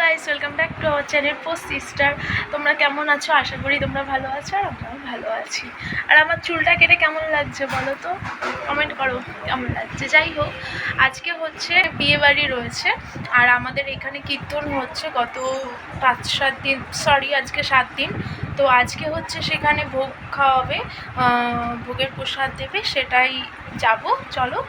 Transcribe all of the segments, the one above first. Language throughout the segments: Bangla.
Guys, welcome back to our channel post sister. তোমরা কেমন আছো? আশা করি তোমরা ভালো আছো, আর আমরাও ভালো আছি। আর আমার চুলটা কেটে কেমন লাগছে বলো তো, কমেন্ট করো কেমন লাগছে। যাই হোক, আজকে হচ্ছে বিয়ে বাড়ি রয়েছে, আর আমাদের এখানে কীর্তন হচ্ছে গত 5-7 দিন, আজকে 7 দিন। তো আজকে হচ্ছে সেখানে ভোগ খাওয়াবে, ভোগের প্রসাদ দেবে, সেটাই যাব। চলো।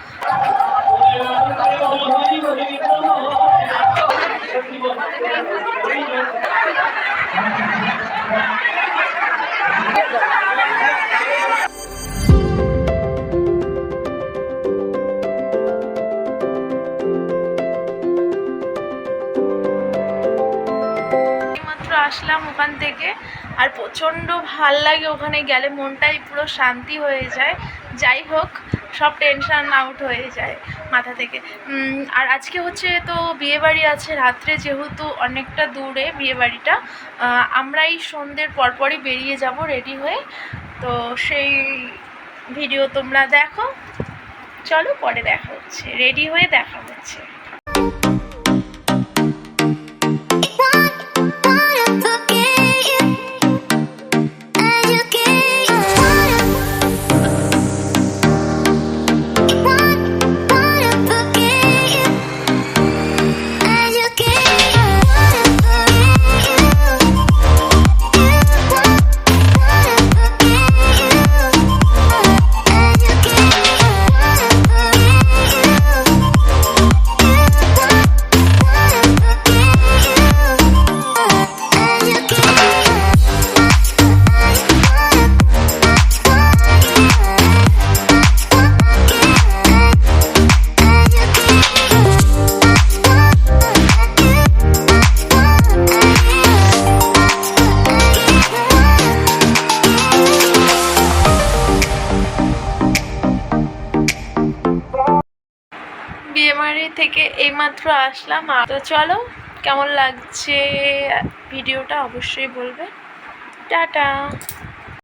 আসলাম ওখান থেকে, আর প্রচণ্ড ভাল লাগে ওখানে গেলে, মনটাই পুরো শান্তি হয়ে যায়। যাই হোক, সব টেনশান আউট হয়ে যায় মাথা থেকে। আর আজকে হচ্ছে তো বিয়েবাড়ি আছে রাত্রে, যেহেতু অনেকটা দূরে বিয়েবাড়িটা, আমরা এই সন্ধ্যের পরপরই বেরিয়ে যাব রেডি হয়ে। তো সেই ভিডিও তোমরা দেখো। চলো, পরে দেখা হচ্ছে, রেডি হয়ে দেখা হচ্ছে। বিয়েবাড়ি থেকে এইমাত্র আসলাম। তো চলো, কেমন লাগছে ভিডিওটা অবশ্যই বলবে। টাটা।